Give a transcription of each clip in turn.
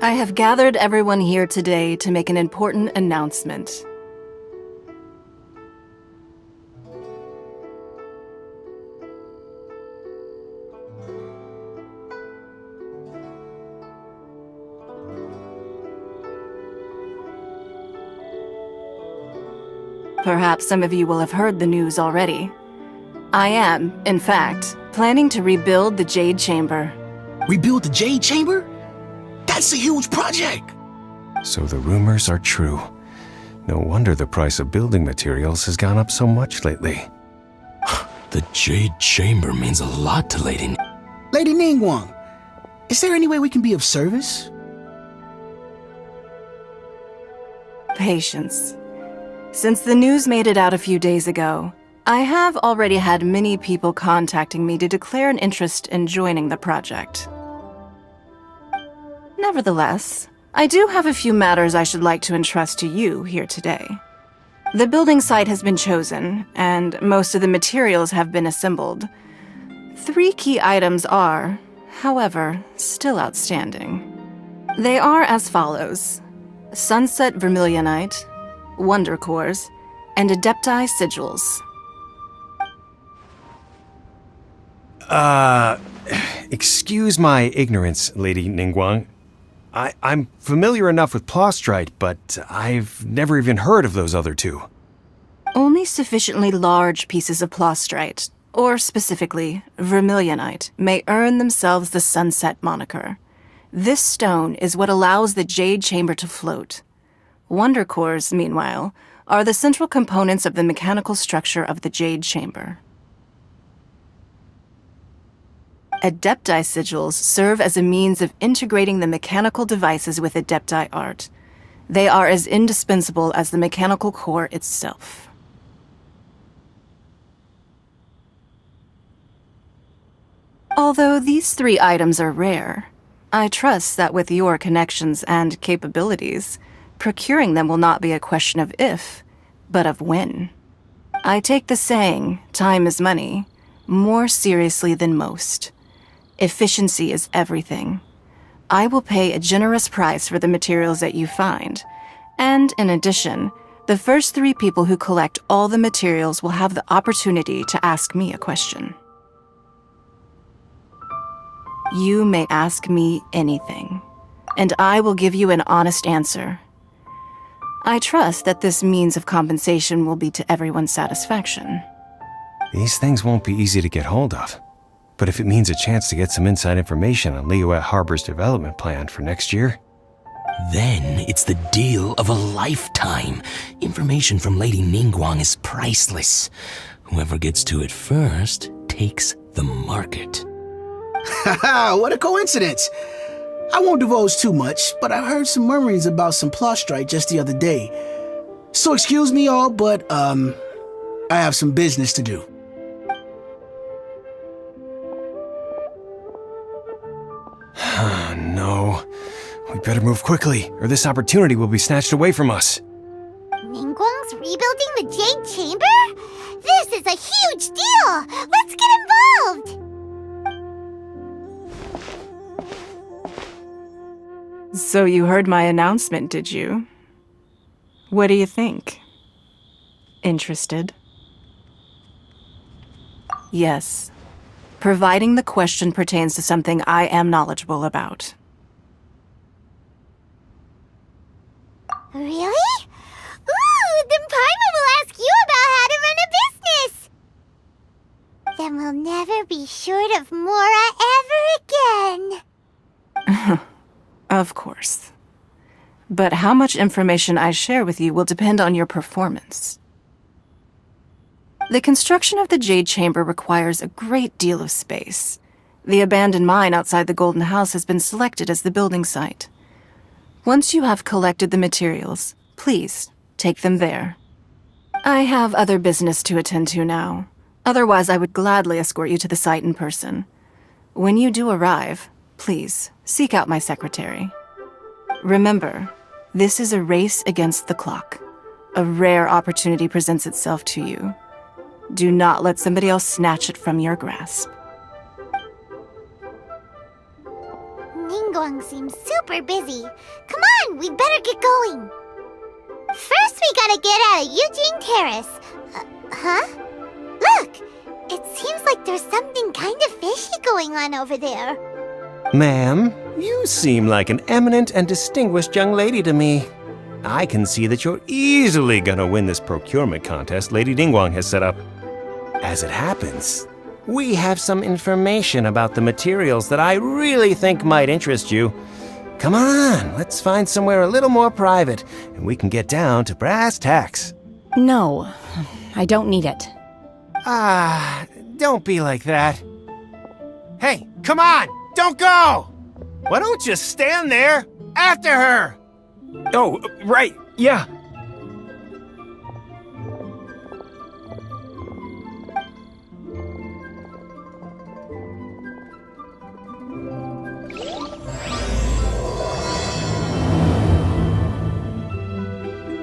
I have gathered everyone here today to make an important announcement. Perhaps some of you will have heard the news already. I am, in fact, planning to rebuild the Jade Chamber. Rebuild the Jade Chamber? That's a huge project! So the rumors are true. No wonder the price of building materials has gone up so much lately. The Jade Chamber means a lot to Lady... Lady Ningguang, is there any way we can be of service? Patience. Since the news made it out a few days ago, I have already had many people contacting me to declare an interest in joining the project. Nevertheless, I do have a few matters I should like to entrust to you here today. The building site has been chosen, and most of the materials have been assembled. 3 key items are, however, still outstanding. They are as follows: Sunset Vermilionite, Wonder Cores, and Adepti Sigils. Excuse my ignorance, Lady Ningguang. I'm familiar enough with Plostrite, but I've never even heard of those other 2. Only sufficiently large pieces of Plostrite, or specifically Vermilionite, may earn themselves the Sunset moniker. This stone is what allows the Jade Chamber to float. Wonder Cores, meanwhile, are the central components of the mechanical structure of the Jade Chamber. Adepti Sigils serve as a means of integrating the mechanical devices with Adepti art. They are as indispensable as the mechanical core itself. Although these 3 items are rare, I trust that with your connections and capabilities, procuring them will not be a question of if, but of when. I take the saying, time is money, more seriously than most. Efficiency is everything. I will pay a generous price for the materials that you find, and in addition, the first 3 people who collect all the materials will have the opportunity to ask me a question. You may ask me anything, and I will give you an honest answer. I trust that this means of compensation will be to everyone's satisfaction. These things won't be easy to get hold of. But if it means a chance to get some inside information on Liyuet Harbor's development plan for next year... Then it's the deal of a lifetime. Information from Lady Ningguang is priceless. Whoever gets to it first takes the market. Haha, what a coincidence! I won't divulge too much, but I heard some murmurings about some Plostrite just the other day. So excuse me all, but, I have some business to do. No. We better move quickly, or this opportunity will be snatched away from us. Ningguang's rebuilding the Jade Chamber? This is a huge deal! Let's get involved! So you heard my announcement, did you? What do you think? Interested? Yes. Providing the question pertains to something I am knowledgeable about. Really? Ooh, then Paimon will ask you about how to run a business! Then we'll never be short of Mora ever again. Of course. But how much information I share with you will depend on your performance. The construction of the Jade Chamber requires a great deal of space. The abandoned mine outside the Golden House has been selected as the building site. Once you have collected the materials, please take them there. I have other business to attend to now. Otherwise, I would gladly escort you to the site in person. When you do arrive, please seek out my secretary. Remember, this is a race against the clock. A rare opportunity presents itself to you. Do not let somebody else snatch it from your grasp. Ningguang seems super busy. Come on, we better get going. First, we gotta get out of Eugene Terrace. Huh? Look! It seems like there's something kind of fishy going on over there. Ma'am, you seem like an eminent and distinguished young lady to me. I can see that you're easily gonna win this procurement contest Lady Ningguang has set up. As it happens, we have some information about the materials that I really think might interest you. Come on, let's find somewhere a little more private, and we can get down to brass tacks. No, I don't need it. Ah, don't be like that. Hey, come on, don't go! Why don't you stand there after her? Oh, right, yeah.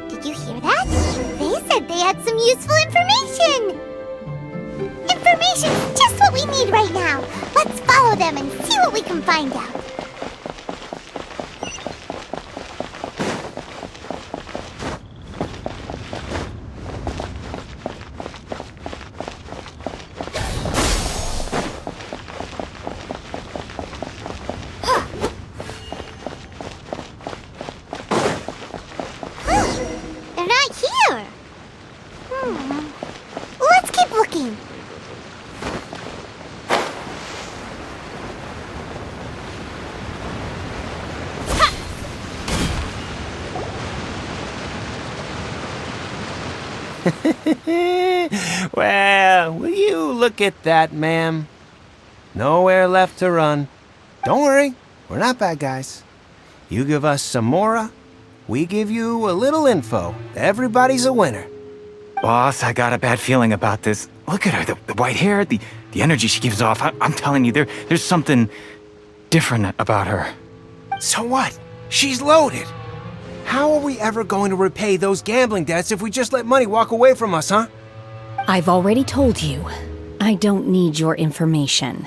Did you hear that? They said they had some useful information. Information's just what we need right now. Let's follow them and see what we can find out. They're not here. Let's keep looking. Well, will you look at that, ma'am? Nowhere left to run. Don't worry, we're not bad guys. You give us some mora, we give you a little info. Everybody's a winner. Boss, I got a bad feeling about this. Look at her, the white hair, the energy she gives off. I'm telling you, there's something different about her. So what? She's loaded. How are we ever going to repay those gambling debts if we just let money walk away from us, huh? I've already told you, I don't need your information.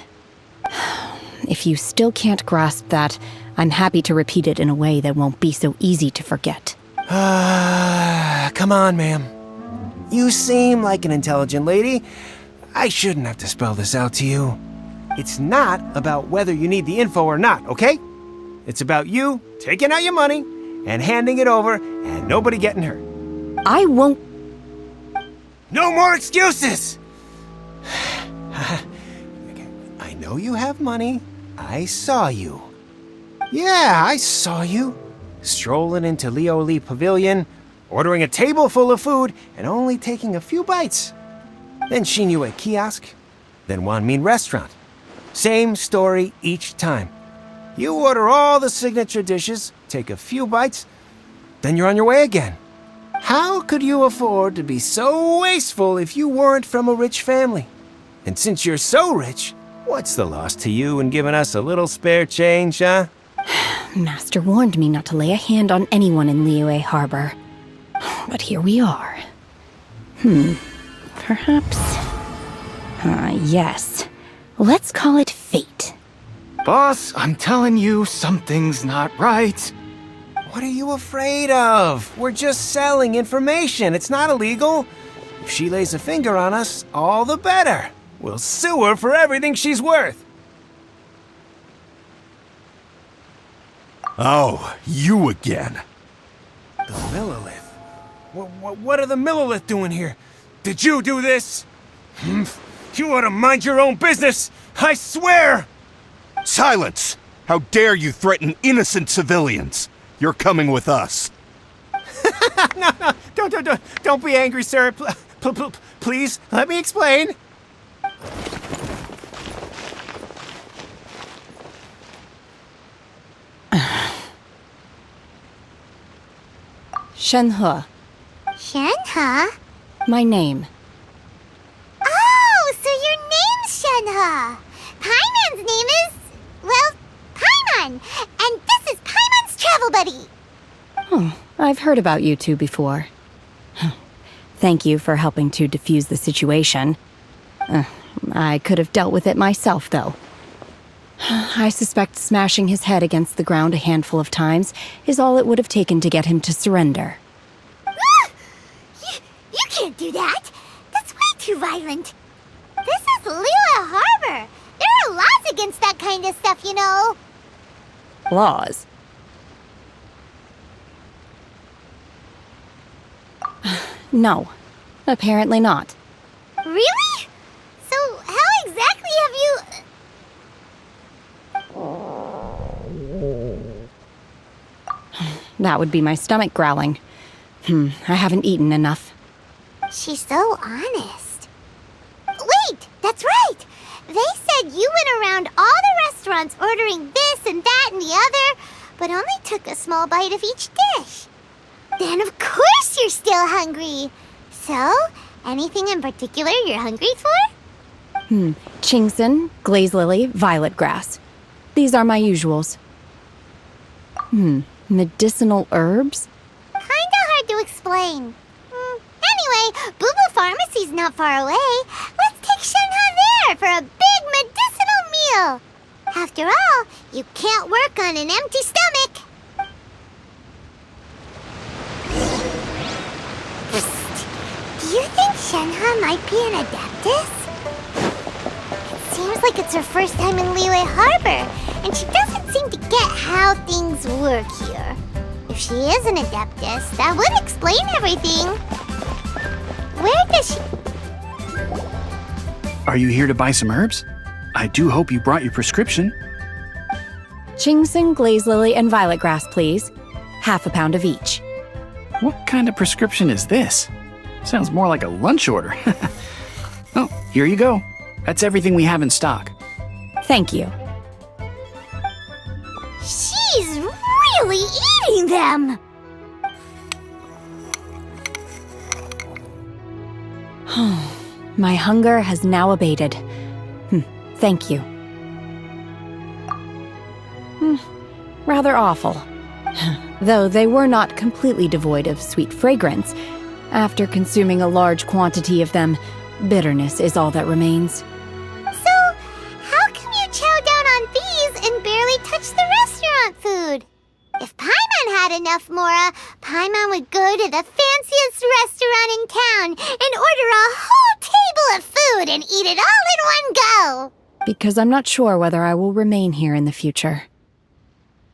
If you still can't grasp that, I'm happy to repeat it in a way that won't be so easy to forget. Come on, ma'am. You seem like an intelligent lady. I shouldn't have to spell this out to you. It's not about whether you need the info or not, okay? It's about you taking out your money and handing it over and nobody getting hurt. I won't. No more excuses! I know you have money. I saw you. Yeah, I saw you. Strolling into Leo Lee Pavilion, ordering a table full of food, and only taking a few bites. Then Shinyue Kiosk, then Wanmin Restaurant. Same story each time. You order all the signature dishes, take a few bites, then you're on your way again. How could you afford to be so wasteful if you weren't from a rich family? And since you're so rich, what's the loss to you in giving us a little spare change, huh? Master warned me not to lay a hand on anyone in Liyue Harbor. But here we are. Perhaps... yes. Let's call it fate. Boss, I'm telling you, something's not right. What are you afraid of? We're just selling information. It's not illegal. If she lays a finger on us, all the better. We'll sue her for everything she's worth. Oh, you again. The Millilith. What are the Millilith doing here? Did you do this? You ought to mind your own business. I swear! Silence! How dare you threaten innocent civilians? You're coming with us. No, don't be angry, sir. Please, let me explain. Shenhe, Shenhe? my name. Oh, so your name's Shenhe. Paimon's name is, well, Paimon. And this is Paimon's travel buddy. I've heard about you two before. Thank you for helping to defuse the situation. I could have dealt with it myself, though. I suspect smashing his head against the ground a handful of times is all it would have taken to get him to surrender. You can't do that. That's way too violent. This is Lila Harbor. There are laws against that kind of stuff, you know. Laws? No, apparently not. Really? So how exactly have you... That would be my stomach growling. I haven't eaten enough. She's so honest. Wait, that's right. They said you went around all the restaurants ordering this and that and the other, but only took a small bite of each dish. Then of course you're still hungry. So, anything in particular you're hungry for? Chingson, glaze lily, violet grass. These are my usuals. Medicinal herbs? Kinda hard to explain. Anyway, Boo Boo Pharmacy's not far away. Let's take Shenhe there for a big medicinal meal. After all, you can't work on an empty stomach. Psst. Do you think Shenhe might be an Adeptus? It seems like it's her first time in Liyue Harbor, and she doesn't seem to get how things work here. If she is an Adeptus, that would explain everything. Where does she... Are you here to buy some herbs? I do hope you brought your prescription. Chingson, glaze lily, and violet grass, please. Half a pound of each. What kind of prescription is this? Sounds more like a lunch order. Oh, here you go. That's everything we have in stock. Thank you. She's really eating them! My hunger has now abated. Thank you. Rather awful. Though they were not completely devoid of sweet fragrance. After consuming a large quantity of them, bitterness is all that remains. So, how come you chow down on these and barely touch the restaurant food? If Paimon had enough, Mora, Paimon would go to the fanciest restaurant in town and order a whole table of food and eat it all in one go. Because I'm not sure whether I will remain here in the future.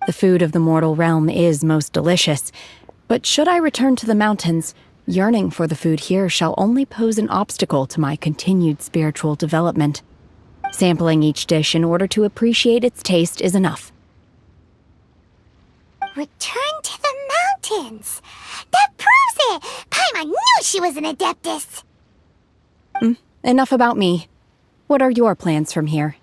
The food of the mortal realm is most delicious, but should I return to the mountains, yearning for the food here shall only pose an obstacle to my continued spiritual development. Sampling each dish in order to appreciate its taste is enough. Return to the mountains. That proves it. Paimon knew she was an Adeptus. Enough about me. What are your plans from here?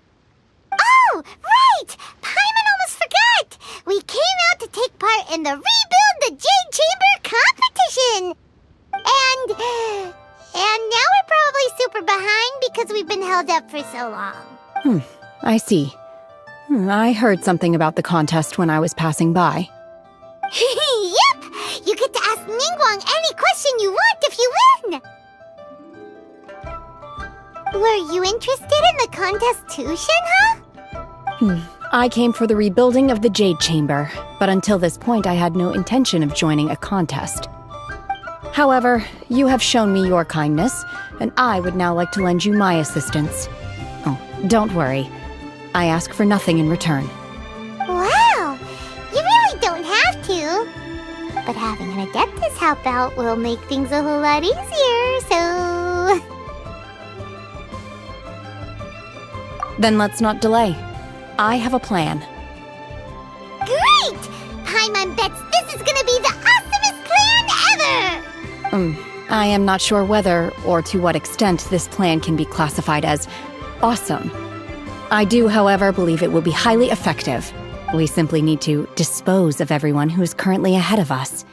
Oh, right! Paimon almost forgot! We came out to take part in the Rebuild the Jade Chamber competition! And now we're probably super behind because we've been held up for so long. I see. I heard something about the contest when I was passing by. Yep! You get to ask Ningguang any question you want if you win! Were you interested in the contest too, Shenhe? I came for the rebuilding of the Jade Chamber, but until this point I had no intention of joining a contest. However, you have shown me your kindness, and I would now like to lend you my assistance. Oh, don't worry. I ask for nothing in return. Wow! You really don't have to. But having an Adeptus help out will make things a whole lot easier, so... Then let's not delay. I have a plan. Great! Paimon bets this is gonna be the awesomest plan ever! I am not sure whether or to what extent this plan can be classified as awesome. I do, however, believe it will be highly effective. We simply need to dispose of everyone who is currently ahead of us.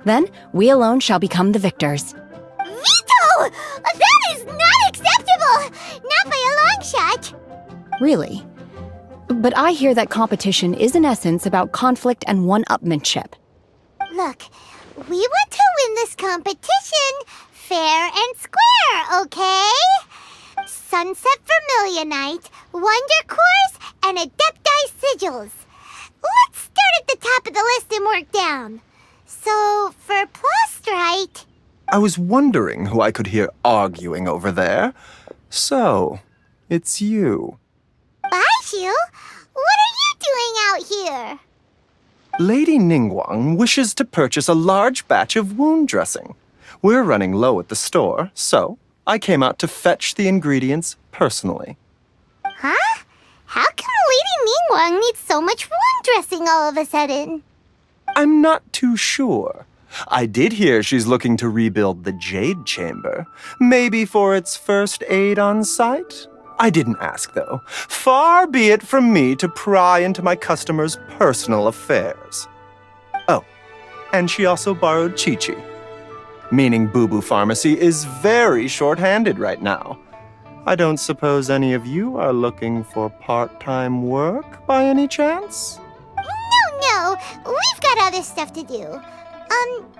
Then, we alone shall become the victors. Veto! That is not acceptable! Not by a long shot! Really? But I hear that competition is in essence about conflict and one-upmanship. Look, we want to win this competition fair and square, okay? Sunset Vermilionite, Wonder Cores, and Adepti Sigils. Let's start at the top of the list and work down. So, for Plostrite... I was wondering who I could hear arguing over there. So, it's you. Baiju? What are you doing out here? Lady Ningguang wishes to purchase a large batch of wound dressing. We're running low at the store, so I came out to fetch the ingredients personally. Huh? How come Lady Ningguang needs so much wound dressing all of a sudden? I'm not too sure. I did hear she's looking to rebuild the Jade Chamber, maybe for its first aid on site. I didn't ask, though. Far be it from me to pry into my customers' personal affairs. Oh, and she also borrowed Chi-Chi, meaning Boo Boo Pharmacy is very short-handed right now. I don't suppose any of you are looking for part-time work by any chance? No, we've got other stuff to do.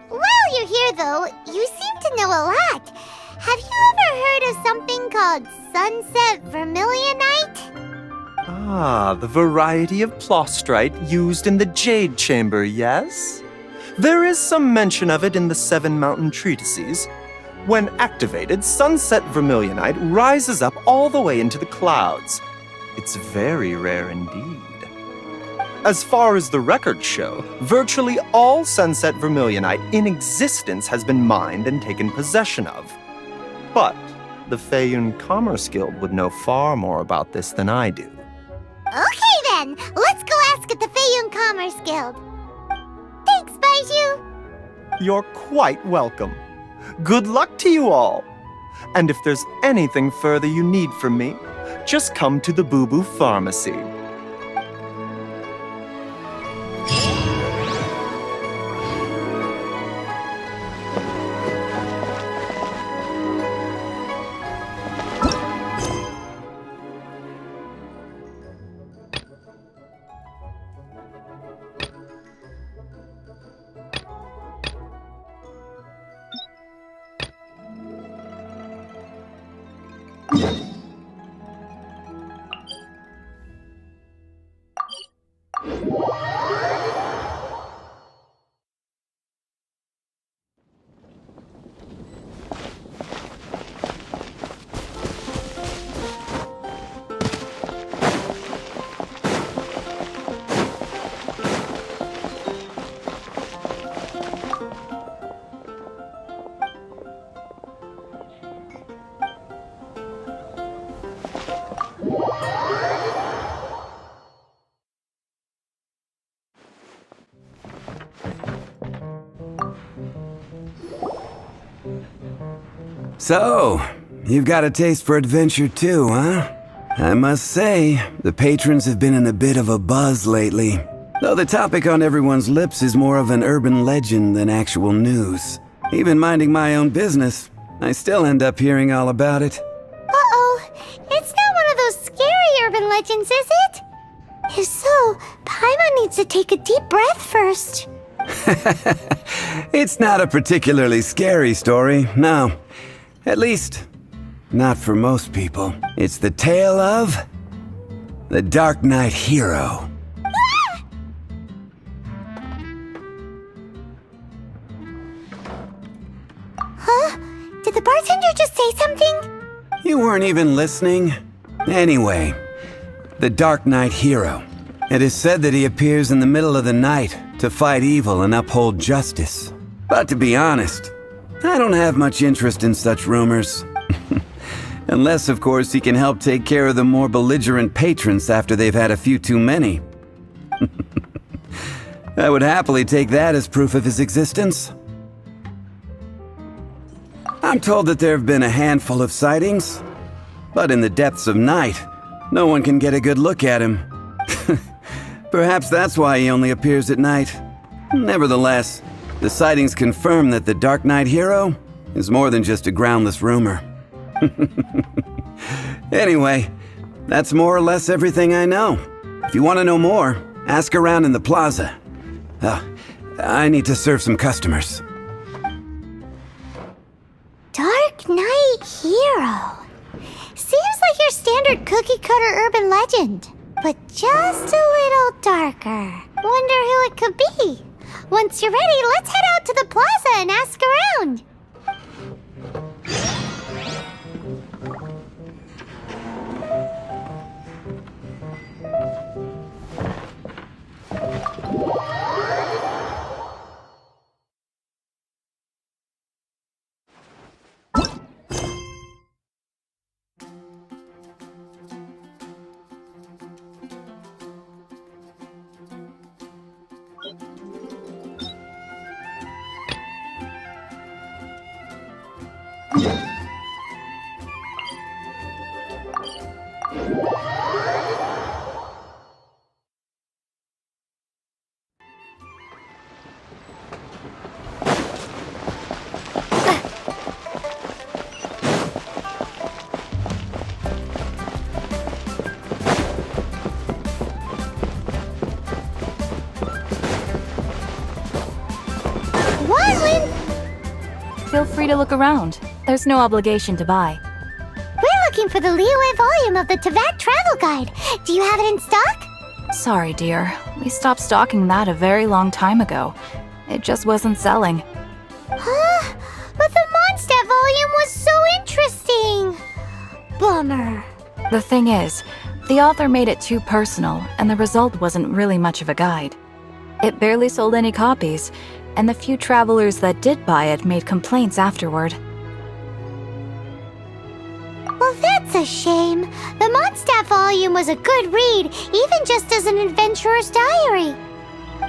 While you're here, though, you seem to know a lot. Have you ever heard of something called Sunset Vermilionite? Ah, the variety of Plostrite used in the Jade Chamber, yes? There is some mention of it in the Seven Mountain Treatises. When activated, Sunset Vermilionite rises up all the way into the clouds. It's very rare indeed. As far as the records show, virtually all Sunset Vermilionite in existence has been mined and taken possession of. But the Feiyun Commerce Guild would know far more about this than I do. Okay then, let's go ask at the Feiyun Commerce Guild. Thanks, Baiju. You're quite welcome. Good luck to you all. And if there's anything further you need from me, just come to the Boo Boo Pharmacy. So, you've got a taste for adventure too, huh? I must say, the patrons have been in a bit of a buzz lately. Though the topic on everyone's lips is more of an urban legend than actual news. Even minding my own business, I still end up hearing all about it. Uh-oh, it's not one of those scary urban legends, is it? If so, Paimon needs to take a deep breath first. It's not a particularly scary story, no. At least, not for most people. It's the tale of the Dark Knight Hero. Huh? Did the bartender just say something? You weren't even listening? Anyway, the Dark Knight Hero. It is said that he appears in the middle of the night to fight evil and uphold justice. But to be honest, I don't have much interest in such rumors. Unless, of course, he can help take care of the more belligerent patrons after they've had a few too many. I would happily take that as proof of his existence. I'm told that there have been a handful of sightings, but in the depths of night, no one can get a good look at him. Perhaps that's why he only appears at night. Nevertheless, the sightings confirm that the Dark Knight Hero is more than just a groundless rumor. Anyway, that's more or less everything I know. If you want to know more, ask around in the plaza. I need to serve some customers. Dark Knight Hero. Seems cookie-cutter urban legend, but just a little darker. Wonder who it could be. Once you're ready, let's head out to the plaza and ask around. Feel free to look around. There's no obligation to buy. We're looking for the Liyue volume of the Teyvat Travel Guide. Do you have it in stock? Sorry, dear. We stopped stocking that a very long time ago. It just wasn't selling. Huh? But the Mondstadt volume was so interesting. Bummer. The thing is, the author made it too personal, and the result wasn't really much of a guide. It barely sold any copies, and the few travelers that did buy it made complaints afterward. Well, that's a shame. The Mondstadt volume was a good read, even just as an adventurer's diary.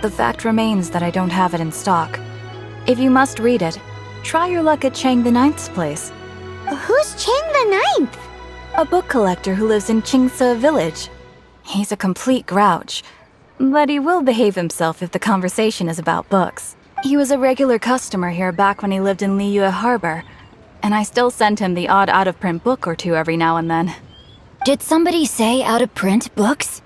The fact remains that I don't have it in stock. If you must read it, try your luck at Chang the Ninth's place. Who's Chang the Ninth? A book collector who lives in Qingce Village. He's a complete grouch, but he will behave himself if the conversation is about books. He was a regular customer here back when he lived in Liyue Harbor, and I still send him the odd out-of-print book or two every now and then. Did somebody say out-of-print books?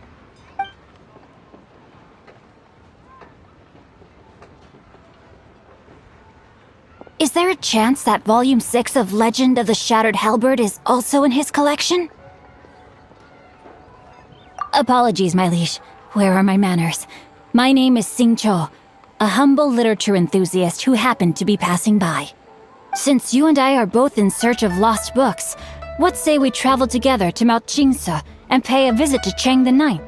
Is there a chance that Volume 6 of Legend of the Shattered Halberd is also in his collection? Apologies, my liege. Where are my manners? My name is Sing Cho, a humble literature enthusiast who happened to be passing by. Since you and I are both in search of lost books, what say we travel together to Mount Qingce and pay a visit to Chang the Ninth?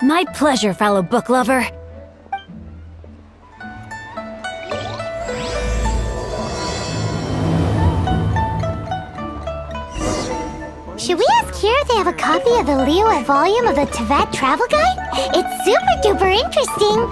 My pleasure, fellow book lover. Should we ask here if they have a copy of the Liyue volume of the Teyvat Travel Guide? It's super duper interesting.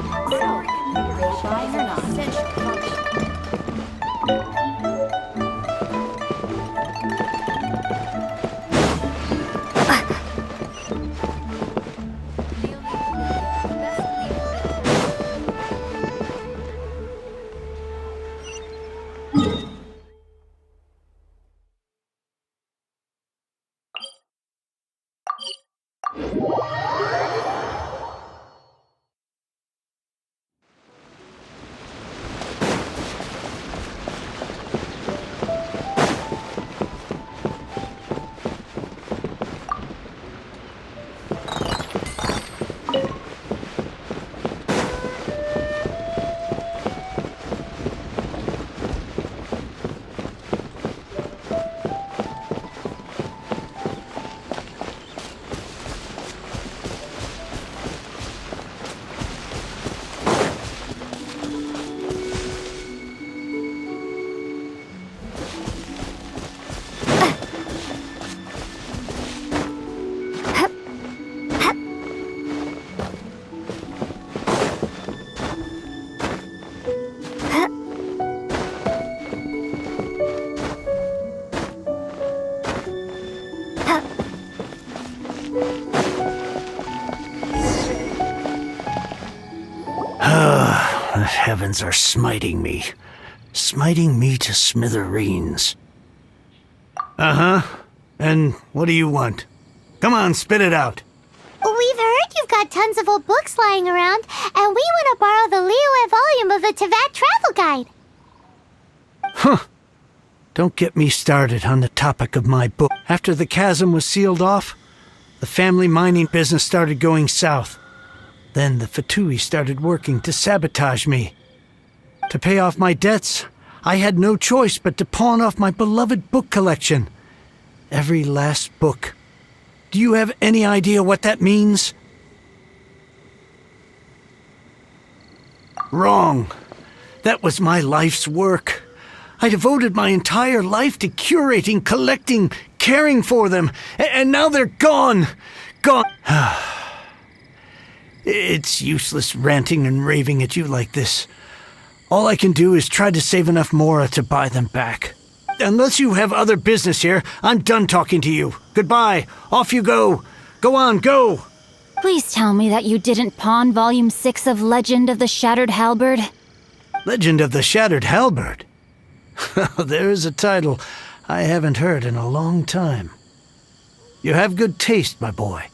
The heavens are smiting me to smithereens. Uh-huh. And what do you want? Come on, spit it out. We've heard you've got tons of old books lying around, and we want to borrow the Liyue volume of the Teyvat Travel Guide. Huh. Don't get me started on the topic of my book. After the chasm was sealed off, the family mining business started going south. Then the Fatui started working to sabotage me. To pay off my debts, I had no choice but to pawn off my beloved book collection. Every last book. Do you have any idea what that means? Wrong. That was my life's work. I devoted my entire life to curating, collecting, caring for them, and now they're gone. Gone. It's useless ranting and raving at you like this. All I can do is try to save enough Mora to buy them back. Unless you have other business here, I'm done talking to you. Goodbye. Off you go. Go on, go. Please tell me that you didn't pawn Volume 6 of Legend of the Shattered Halberd. Legend of the Shattered Halberd? There's a title I haven't heard in a long time. You have good taste, my boy.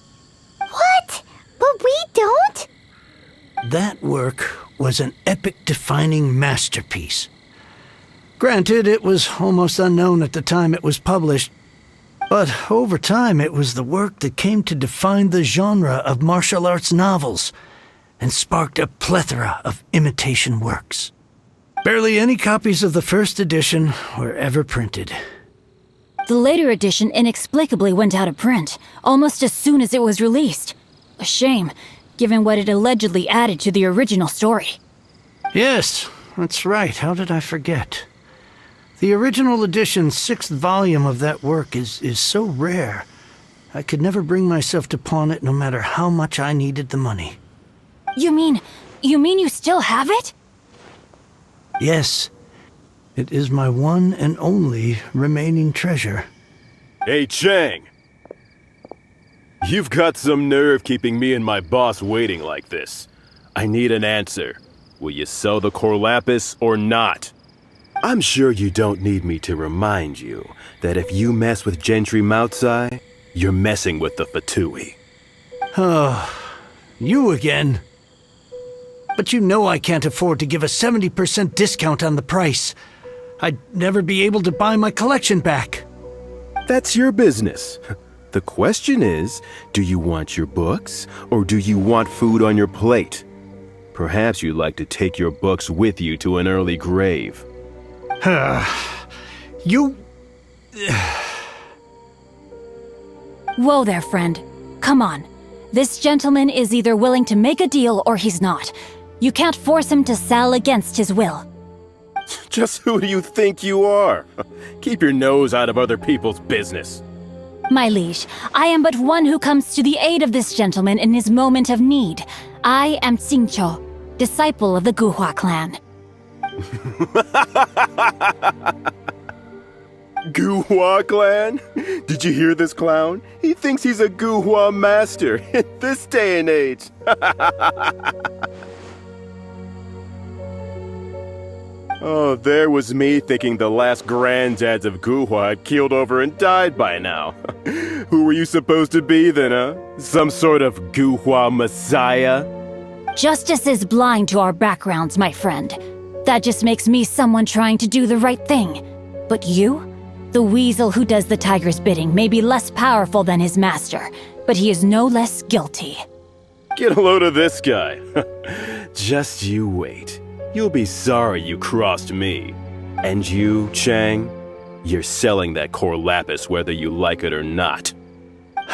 What? But we don't? That work was an epic-defining masterpiece. Granted, it was almost unknown at the time it was published, but over time it was the work that came to define the genre of martial arts novels and sparked a plethora of imitation works. Barely any copies of the first edition were ever printed. The later edition inexplicably went out of print, almost as soon as it was released. A shame, given what it allegedly added to the original story. Yes, that's right. How did I forget? The original edition's 6th volume of that work is so rare, I could never bring myself to pawn it no matter how much I needed the money. You mean you still have it? Yes, it is my one and only remaining treasure. Hey, Chang! You've got some nerve keeping me and my boss waiting like this. I need an answer. Will you sell the core lapis or not? I'm sure you don't need me to remind you that if you mess with Gentry Moutsai, you're messing with the Fatui. Oh, you again. But you know I can't afford to give a 70% discount on the price. I'd never be able to buy my collection back. That's your business. The question is, do you want your books, or do you want food on your plate? Perhaps you'd like to take your books with you to an early grave. You... Whoa there, friend. Come on. This gentleman is either willing to make a deal or he's not. You can't force him to sell against his will. Just who do you think you are? Keep your nose out of other people's business. My liege, I am but one who comes to the aid of this gentleman in his moment of need. I am Xingqiu, disciple of the Guhua clan. Guhua clan? Did you hear this clown? He thinks he's a Guhua master in this day and age. Oh, there was me thinking the last granddads of Guhua had keeled over and died by now. Who were you supposed to be then, huh? Some sort of Guhua messiah? Justice is blind to our backgrounds, my friend. That just makes me someone trying to do the right thing. But you? The weasel who does the tiger's bidding may be less powerful than his master, but he is no less guilty. Get a load of this guy. Just you wait. You'll be sorry you crossed me. And you, Chang, you're selling that core lapis whether you like it or not.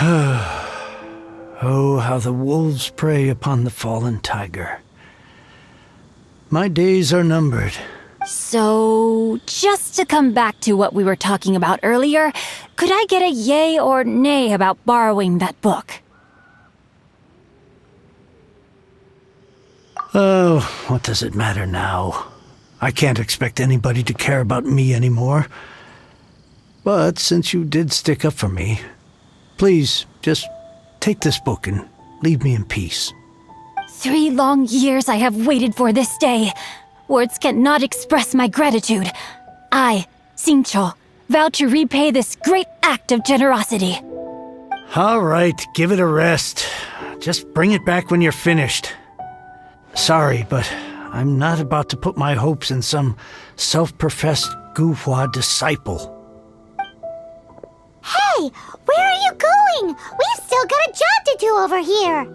Oh, how the wolves prey upon the fallen tiger. My days are numbered. So, just to come back to what we were talking about earlier, could I get a yay or nay about borrowing that book? Oh, what does it matter now? I can't expect anybody to care about me anymore. But since you did stick up for me, please, just take this book and leave me in peace. 3 long years I have waited for this day. Words cannot express my gratitude. I, Xingqiu, vow to repay this great act of generosity. All right, give it a rest. Just bring it back when you're finished. Sorry, but I'm not about to put my hopes in some self-professed Guhua disciple. Hey, where are you going? We've still got a job to do over here.